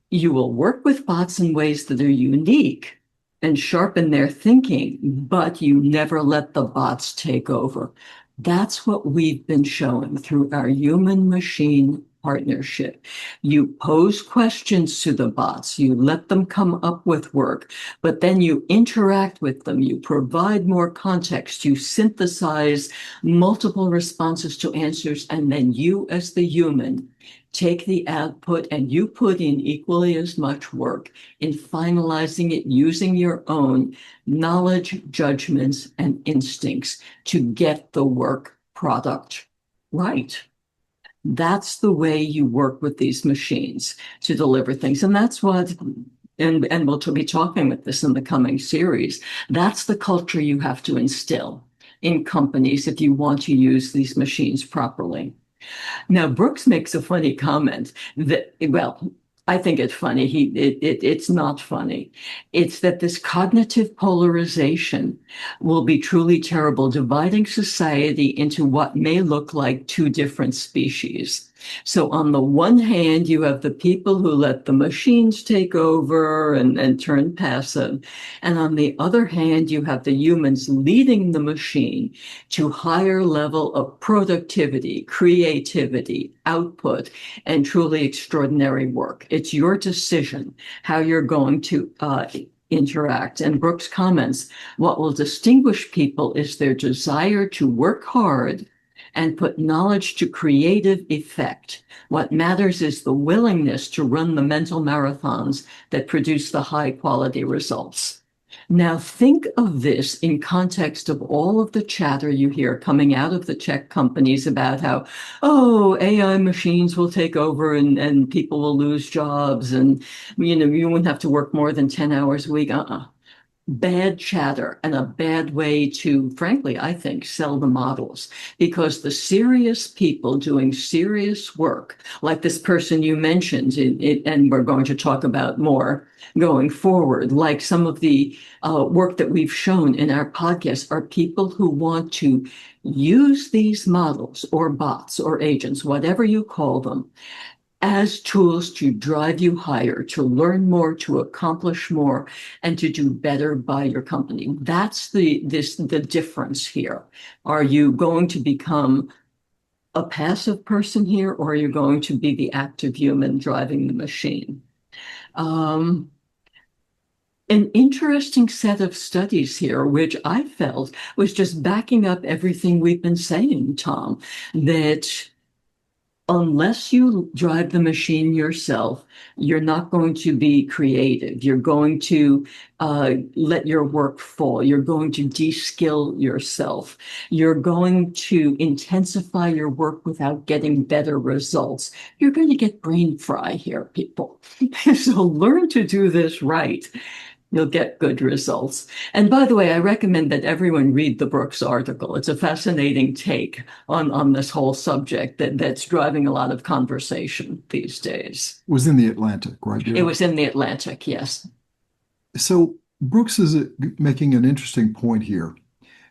You will work with bots in ways that are unique and sharpen their thinking, but you never let the bots take over. That's what we've been showing through our human machine partnership. You pose questions to the bots, you let them come up with work, but then you interact with them, you provide more context, you synthesize multiple responses to answers, and then you, as the human, take the output and you put in equally as much work in finalizing it using your own knowledge, judgments, and instincts to get the work product right. That's the way you work with these machines to deliver things. And that's what, and we'll be talking with this in the coming series, that's the culture you have to instill in companies if you want to use these machines properly. Now, Brooks makes a funny comment that, well, I think it's funny. It's not funny. It's that this cognitive polarization will be truly terrible, dividing society into what may look like two different species. So on the one hand, you have the people who let the machines take over and turn passive. And on the other hand, you have the humans leading the machine to higher level of productivity, creativity, output, and truly extraordinary work. It's your decision how you're going to interact. And Brooks comments, what will distinguish people is their desire to work hard and put knowledge to creative effect. What matters is the willingness to run the mental marathons that produce the high quality results. Now think of this in context of all of the chatter you hear coming out of the tech companies about how, oh, AI machines will take over and people will lose jobs and, you won't have to work more than 10 hours a week. Bad chatter and a bad way to, frankly, I think, sell the models, because the serious people doing serious work, like this person you mentioned, and we're going to talk about more going forward, like some of the work that we've shown in our podcast, are people who want to use these models or bots or agents, whatever you call them, as tools to drive you higher, to learn more, to accomplish more, and to do better by your company. That's the difference here. Are you going to become a passive person here, or are you going to be the active human driving the machine? An interesting set of studies here, which I felt was just backing up everything we've been saying, Tom, that unless you drive the machine yourself, you're not going to be creative. You're going to let your work fall. You're going to de-skill yourself. You're going to intensify your work without getting better results. You're going to get brain fry here, people. So learn to do this right. You'll get good results. And by the way, I recommend that everyone read the Brooks article. It's a fascinating take on this whole subject that's driving a lot of conversation these days. Was in the Atlantic, right, It Deirdre? was in the Atlantic, yes. So Brooks is making an interesting point here.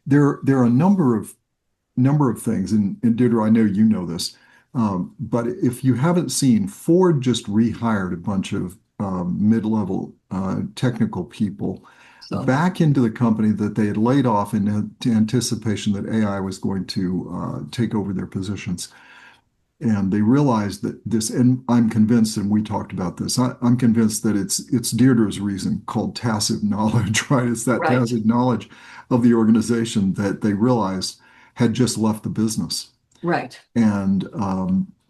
There are a number of things, and Deirdre, I know you know this, but if you haven't seen, Ford just rehired a bunch of mid-level technical people So, back into the company that they had laid off in anticipation that AI was going to take over their positions. And they realized that this, and I'm convinced, and we talked about this, I'm convinced that it's Deirdre's reason called tacit knowledge, right? It's that right, tacit knowledge of the organization that they realized had just left the business. right. And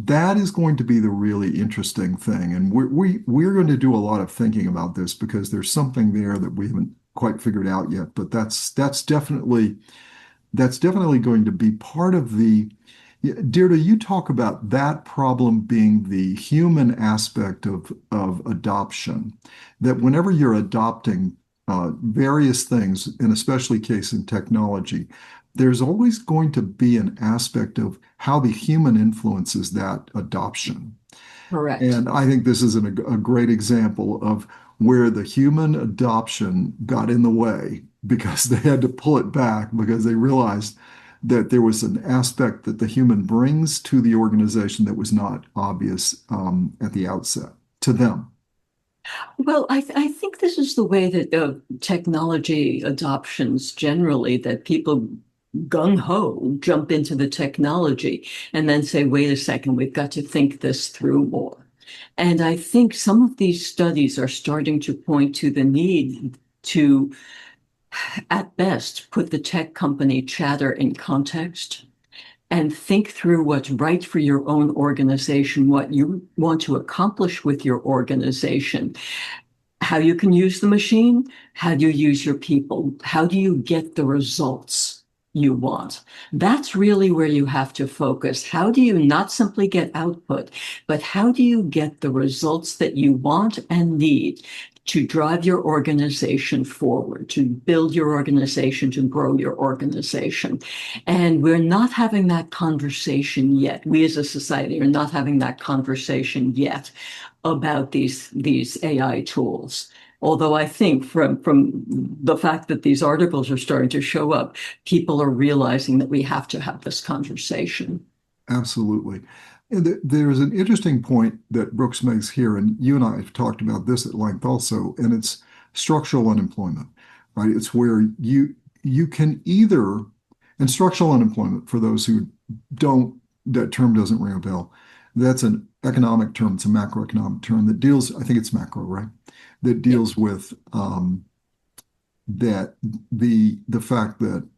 that is going to be the really interesting thing. And we're going to do a lot of thinking about this because there's something there that we haven't quite figured out yet. But that's definitely going to be part of the. Deirdre, you talk about that problem being the human aspect of adoption, that whenever you're adopting various things, and especially case in technology, there's always going to be an aspect of how the human influences that adoption. Correct. And I think this is a great example of where the human adoption got in the way because they had to pull it back because they realized that there was an aspect that the human brings to the organization that was not obvious at the outset to them. Well, I think this is the way that technology adoptions generally, that people gung ho jump into the technology and then say, wait a second, we've got to think this through more. And I think some of these studies are starting to point to the need to, at best, put the tech company chatter in context and think through what's right for your own organization, what you want to accomplish with your organization, how you can use the machine, how do you use your people, how do you get the results you want. That's really where you have to focus. How do you not simply get output, but how do you get the results that you want and need to drive your organization forward, to build your organization, to grow your organization? And we're not having that conversation yet. We as a society are not having that conversation yet about these AI tools. Although I think from the fact that these articles are starting to show up, people are realizing that we have to have this conversation. Absolutely. And there's an interesting point that Brooks makes here, and you and I have talked about this at length also, and it's structural unemployment, right? It's where you can either, and structural unemployment, for those who don't, that term doesn't ring a bell. That's an economic term, it's a macroeconomic term that deals, I think it's macro, right? That Yeah, deals with that the fact that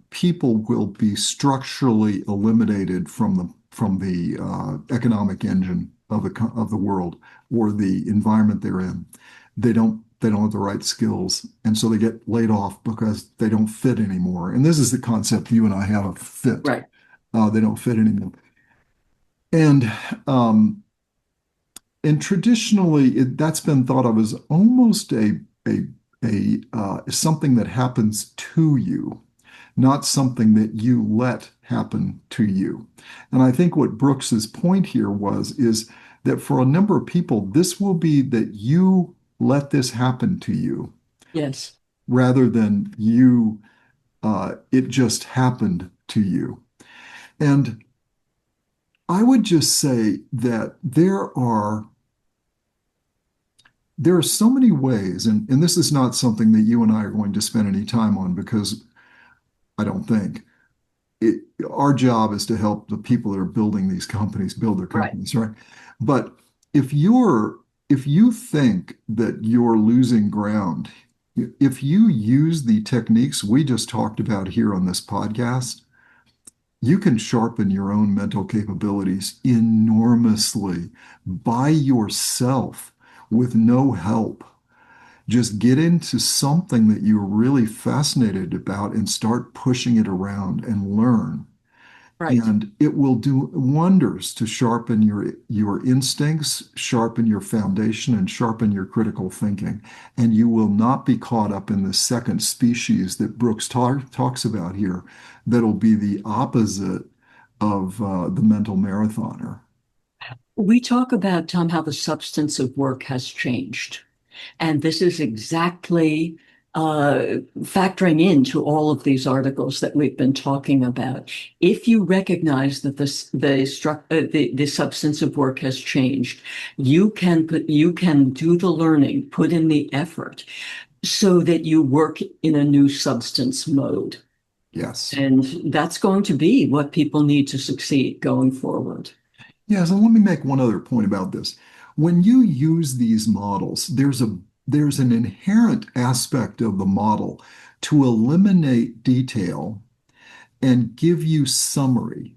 people will be structurally eliminated from the economic engine of the world or the environment they're in. They don't have the right skills, and so they get laid off because they don't fit anymore. And this is the concept you and I have of fit. right. They don't fit anymore. And um, and traditionally, that's been thought of as almost a something that happens to you, not something that you let happen to you. And I think what Brooks's point here is that for a number of people, this will be that you let this happen to you Yes. rather than it just happened to you. And I would just say that there are so many ways, and this is not something that you and I are going to spend any time on because I don't think it, our job is to help the people that are building these companies build their Right. companies, right? But if you think that you're losing ground, if you use the techniques we just talked about here on this podcast, you can sharpen your own mental capabilities enormously by yourself with no help. Just get into something that you're really fascinated about and start pushing it around and learn. Right. And it will do wonders to sharpen your instincts, sharpen your foundation, and sharpen your critical thinking. And you will not be caught up in the second species that Brooks talks about here, that'll be the opposite of the mental marathoner. We talk about, Tom, how the substance of work has changed. And this is exactly factoring into all of these articles that we've been talking about. If you recognize that the substance of work has changed, you can do the learning, put in the effort, so that you work in a new substance mode. Yes. And that's going to be what people need to succeed going forward. Yes, and let me make one other point about this. When you use these models, there's an inherent aspect of the model to eliminate detail and give you summary.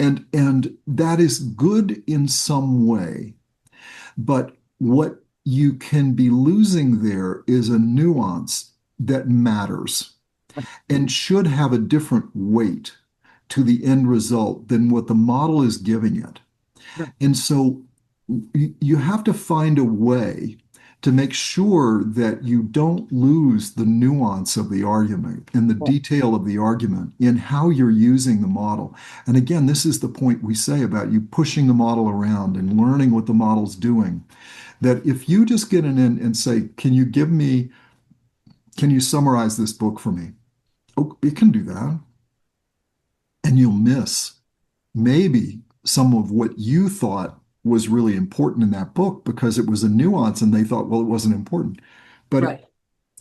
And that is good in some way. But what you can be losing there is a nuance that matters and should have a different weight to the end result than what the model is giving it. And so you have to find a way to make sure that you don't lose the nuance of the argument and the detail of the argument in how you're using the model. And again, this is the point we say about you pushing the model around and learning what the model's doing. That if you just get in and say, can you summarize this book for me? Oh, it can do that. And you'll miss maybe some of what you thought was really important in that book because it was a nuance and they thought, well, it wasn't important. But Right.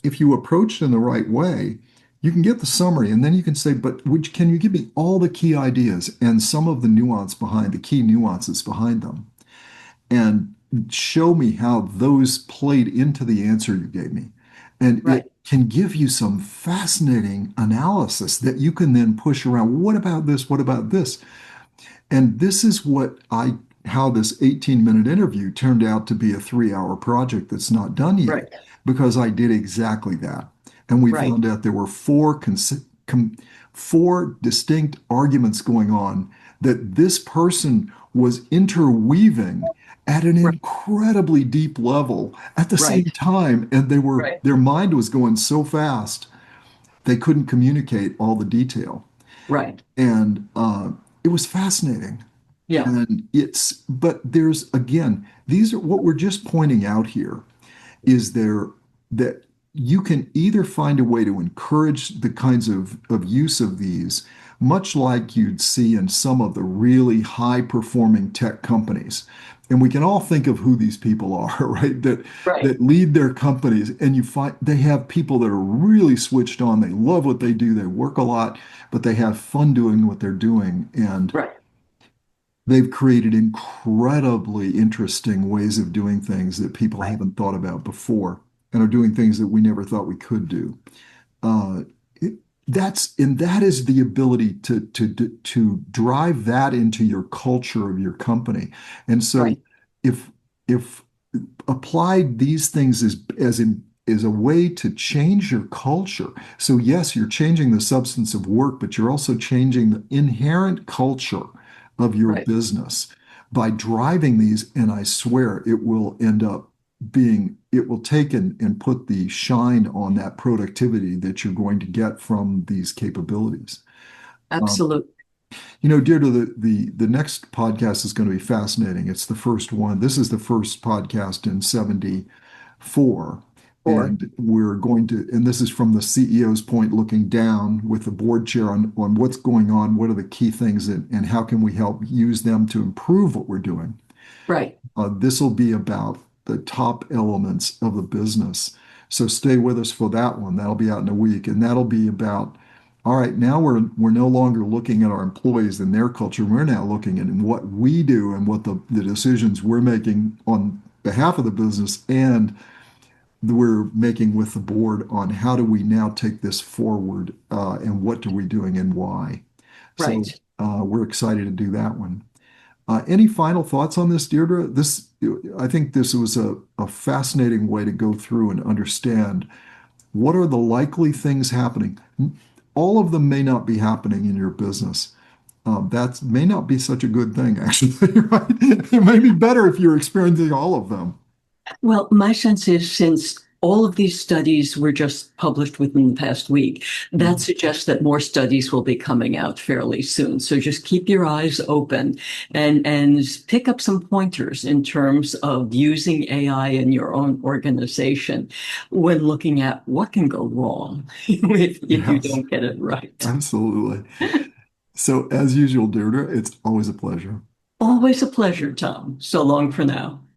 if you approach it in the right way, you can get the summary and then you can say, but can you give me all the key ideas and some of the nuance behind the key nuances behind them and show me how those played into the answer you gave me. And it Right. can give you some fascinating analysis that you can then push around. What about this? What about this? And this is how this 18-minute interview turned out to be a 3-hour project that's not done yet, Right. because I did exactly that. And we Right. found out there were four distinct arguments going on that this person was interweaving at an Right. incredibly deep level at the same Right. time. And Right. their mind was going so fast, they couldn't communicate all the detail. Right. And it was fascinating. Yeah. But there's, again, these are what we're just pointing out here is that you can either find a way to encourage the kinds of use of these, much like you'd see in some of the really high performing tech companies. And we can all think of who these people are, right? Right. That lead their companies, and you find they have people that are really switched on. They love what they do. They work a lot, but they have fun doing what they're doing. And Right. they've created incredibly interesting ways of doing things that people Right. haven't thought about before and are doing things that we never thought we could do. Uh, it, that is the ability to drive that into your culture of your company. And so Right. if applied these things as a way to change your culture. So yes, you're changing the substance of work, but you're also changing the inherent culture of your Right. business by driving these. And I swear it will end up it will take and put the shine on that productivity that you're going to get from these capabilities. Um, Absolutely. Deirdre, the next podcast is going to be fascinating. It's the first one. This is the first podcast in 74. Or And this is from the CEO's point looking down with the board chair on what's going on, what are the key things, and how can we help use them to improve what we're doing. right. This will be about the top elements of the business. So stay with us for that one. That'll be out in a week. And that'll be about, all right, now we're no longer looking at our employees and their culture. We're now looking at what we do and what the decisions we're making on behalf of the business and we're making with the board on how do we now take this forward and what are we doing and why. So Right. we're excited to do that one. Any final thoughts on this, Deirdre? I think this was a fascinating way to go through and understand what are the likely things happening. All of them may not be happening in your business. That may not be such a good thing, actually, right? It may be better if you're experiencing all of them. Well, my sense is since all of these studies were just published within the past week, that Mhm. suggests that more studies will be coming out fairly soon. So just keep your eyes open and pick up some pointers in terms of using AI in your own organization when looking at what can go wrong if you Yes, don't get it right. absolutely. So, as usual, Deirdre, it's always a pleasure. Always a pleasure, Tom. So long for now.